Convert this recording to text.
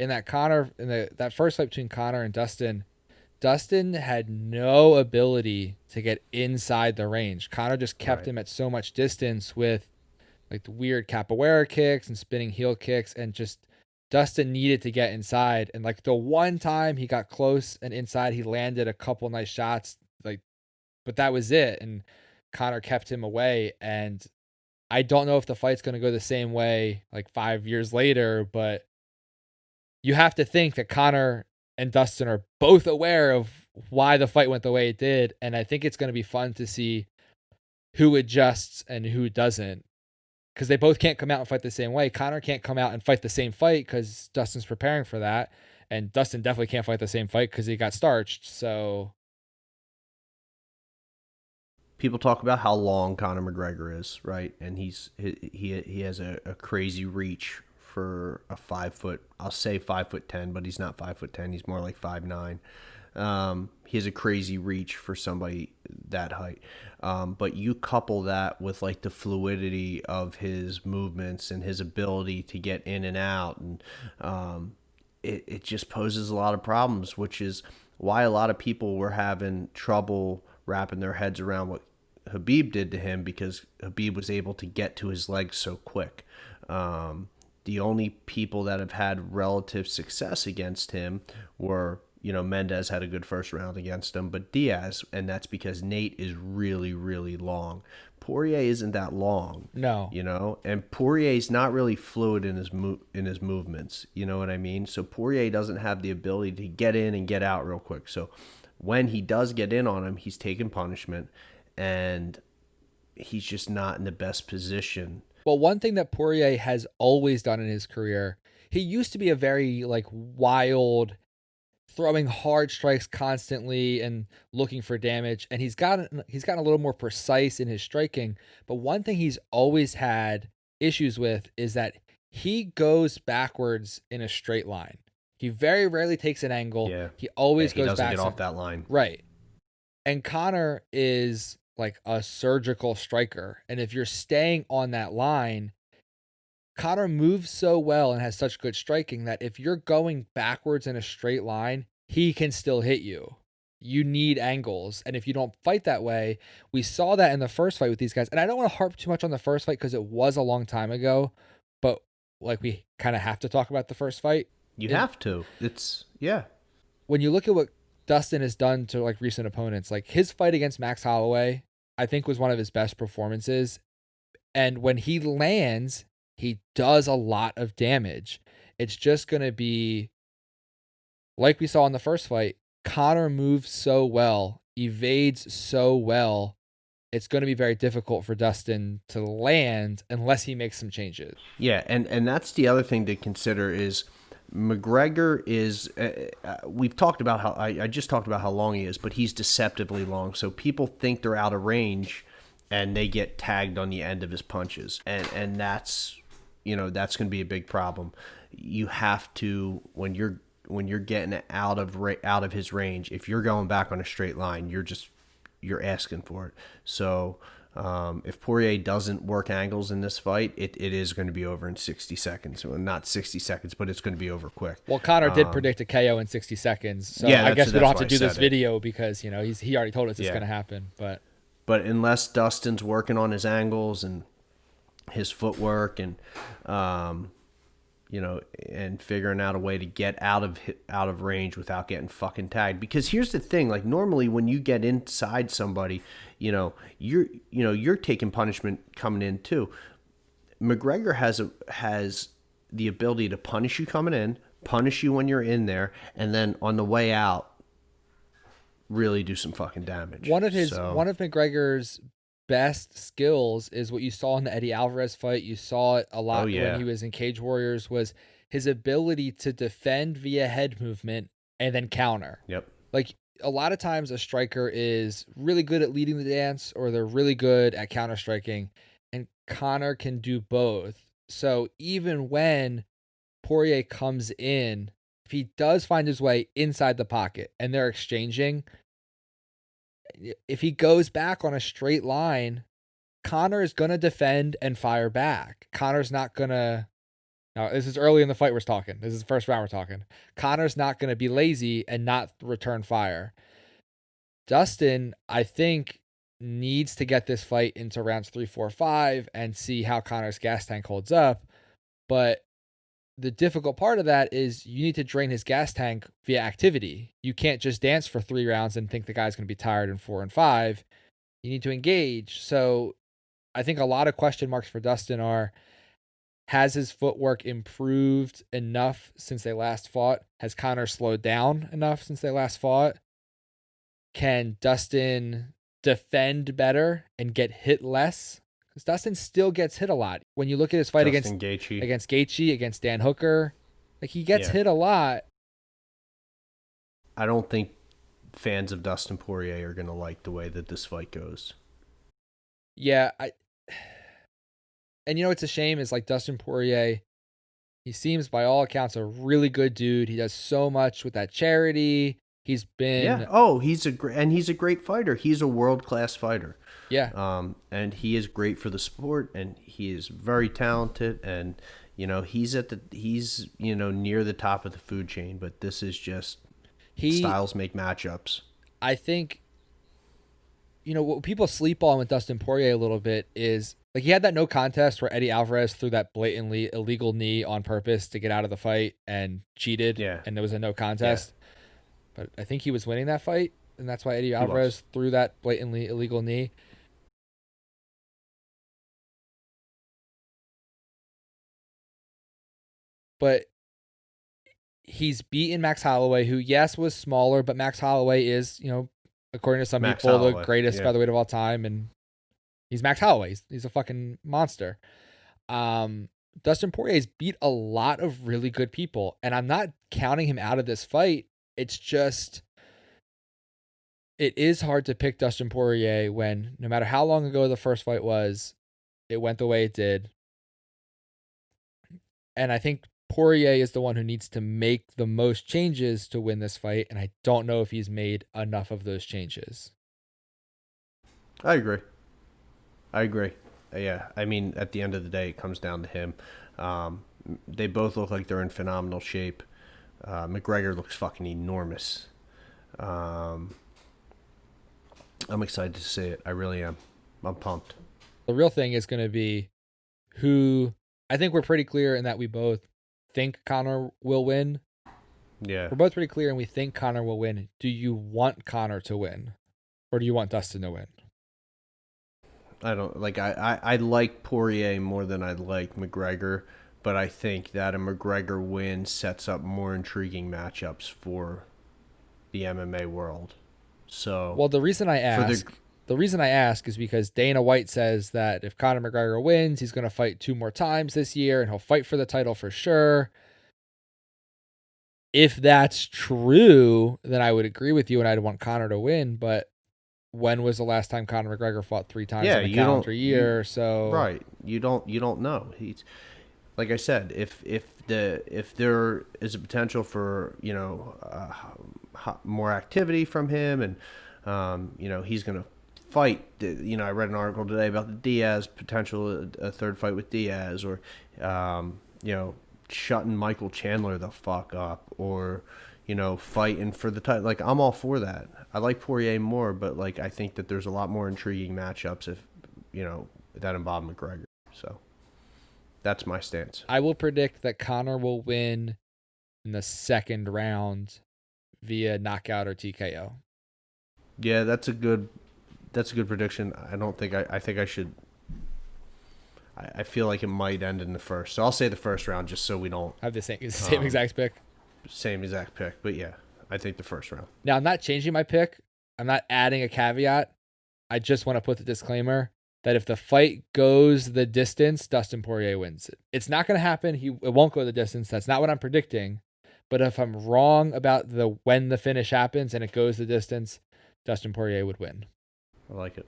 in that first fight between Conor and Dustin, Dustin had no ability to get inside the range. Conor just kept Right. him at so much distance with like the weird capoeira kicks and spinning heel kicks, and just Dustin needed to get inside. And like the one time he got close and inside, he landed a couple nice shots, like, but that was it. And Conor kept him away. And I don't know if the fight's going to go the same way like 5 years later, but you have to think that Conor and Dustin are both aware of why the fight went the way it did. And I think it's going to be fun to see who adjusts and who doesn't, because they both can't come out and fight the same way. Conor can't come out and fight the same fight because Dustin's preparing for that. And Dustin definitely can't fight the same fight because he got starched. So, People talk about how long Conor McGregor is, right? And he has a crazy reach for a 5 foot. I'll say 5'10", but he's not 5'10". He's more like 5'9". He has a crazy reach for somebody that height. But you couple that with like the fluidity of his movements and his ability to get in and out, and it just poses a lot of problems, which is why a lot of people were having trouble wrapping their heads around what Habib did to him, because Habib was able to get to his legs so quick. The only people that have had relative success against him were, Mendez had a good first round against him, but Diaz, and that's because Nate is really, really long. Poirier isn't that long, no. and Poirier's not really fluid in his movements. You know what I mean? So Poirier doesn't have the ability to get in and get out real quick. So when he does get in on him, he's taking punishment, and he's just not in the best position. Well, one thing that Poirier has always done in his career, he used to be a very like wild, throwing hard strikes constantly and looking for damage, and he's gotten a little more precise in his striking. But one thing he's always had issues with is that he goes backwards in a straight line. He very rarely takes an angle. Yeah, He yeah, always he goes doesn't back. get off that line. Right. And Connor is like a surgical striker. And if you're staying on that line, Connor moves so well and has such good striking that if you're going backwards in a straight line, he can still hit you. You need angles. And if you don't fight that way, we saw that in the first fight with these guys. And I don't want to harp too much on the first fight because it was a long time ago, but like we kind of have to talk about the first fight. You In have to. It's yeah, when you look at what Dustin has done to like recent opponents, like his fight against Max Holloway, I think was one of his best performances. And when he lands, he does a lot of damage. It's just going to be like we saw in the first fight. Connor moves so well, evades so well. It's going to be very difficult for Dustin to land unless he makes some changes. yeah, and that's the other thing to consider is McGregor is. We've talked about how I just talked about how long he is, but he's deceptively long. So people think they're out of range, and they get tagged on the end of his punches, and that's going to be a big problem. You have to, when you're getting out of his range, if you're going back on a straight line, you're asking for it. So if Poirier doesn't work angles in this fight, it is going to be over in 60 seconds. Well, not 60 seconds, but it's going to be over quick. Well, Connor did predict a KO in 60 seconds, so Yeah, I guess we don't that's have why to I do this said it. video because he already told us it's Yeah, going to happen. But but unless Dustin's working on his angles and his footwork, and um, and figuring out a way to get out of range without getting fucking tagged. Because here's the thing: like normally when you get inside somebody, you're taking punishment coming in too. McGregor has the ability to punish you coming in, punish you when you're in there, and then on the way out, really do some fucking damage. one So of McGregor's best skills is what you saw in the Eddie Alvarez fight. You saw it a oh lot when yeah, he was in Cage Warriors, was his ability to defend via head movement and then counter. yep, Like a lot of times a striker is really good at leading the dance or they're really good at counter striking, and Connor can do both. So even when Poirier comes in, if he does find his way inside the pocket and they're exchanging, if he goes back on a straight line, Connor is going to defend and fire back. Connor's not going to Now, this is early in the fight we're talking. This is the first round we're talking. Conor's not going to be lazy and not return fire. Dustin, I think, needs to get this fight into rounds 3, 4, 5 and see how Conor's gas tank holds up. But the difficult part of that is you need to drain his gas tank via activity. You can't just dance for 3 rounds and think the guy's going to be tired in 4 and 5. You need to engage. So I think a lot of question marks for Dustin are, has his footwork improved enough since they last fought? Has Conor slowed down enough since they last fought? Can Dustin defend better and get hit less? Because Dustin still gets hit a lot. When you look at his fight Justin Gaethje. against Gaethje, against Dan Hooker, like he gets Yeah. hit a lot. I don't think fans of Dustin Poirier are going to like the way that this fight goes. Yeah, and you know it's a shame is like Dustin Poirier, he seems by all accounts a really good dude. He does so much with that charity. He's been he's a great fighter. He's a world-class fighter. Yeah. And he is great for the sport, and he is very talented, and he's near the top of the food chain, but this is just styles make matchups. I think what people sleep on with Dustin Poirier a little bit is like he had that no contest where Eddie Alvarez threw that blatantly illegal knee on purpose to get out of the fight and cheated. Yeah. And there was a no contest. Yeah. But I think he was winning that fight, and that's why Eddie Alvarez threw that blatantly illegal knee. But he's beaten Max Holloway, who, yes, was smaller, but Max Holloway is, according to some people, the greatest featherweight of all time, and he's Max Holloway. He's a fucking monster. Dustin Poirier's beat a lot of really good people, and I'm not counting him out of this fight. It's just, it is hard to pick Dustin Poirier when, no matter how long ago the first fight was, it went the way it did. And I think Poirier is the one who needs to make the most changes to win this fight, and I don't know if he's made enough of those changes. I agree. Yeah, I mean, at the end of the day, it comes down to him. They both look like they're in phenomenal shape. McGregor looks fucking enormous. I'm excited to see it. I really am. I'm pumped. The real thing is going to be who. I think we're pretty clear in that we both think Conor will win. Yeah. We're both pretty clear and we think Conor will win. Do you want Conor to win? Or do you want Dustin to win? I don't like I like Poirier more than I like McGregor, but I think that a McGregor win sets up more intriguing matchups for the MMA world. So well, the reason I ask is because Dana White says that if Conor McGregor wins, he's going to fight 2 more times this year and he'll fight for the title for sure. If that's true, then I would agree with you and I'd want Conor to win, but when was the last time Conor McGregor fought 3 times in a calendar year? So right, you don't know. He's like I said, if there is a potential for more activity from him, and he's gonna fight. I read an article today about the Diaz potential, a third fight with Diaz, or shutting Michael Chandler the fuck up, or fighting for the title. Like, I'm all for that. I like Poirier more, but like I think that there's a lot more intriguing matchups if that involve McGregor. So that's my stance. I will predict that Conor will win in the second round via knockout or TKO. Yeah, that's a good prediction. I don't think I think I should. I feel like it might end in the first, so I'll say the first round just so we don't have the same exact pick. Same exact pick, but yeah, I think the first round. Now, I'm not changing my pick. I'm not adding a caveat. I just want to put the disclaimer that if the fight goes the distance, Dustin Poirier wins it. It's not going to happen. It won't go the distance. That's not what I'm predicting. But if I'm wrong about when the finish happens and it goes the distance, Dustin Poirier would win. I like it.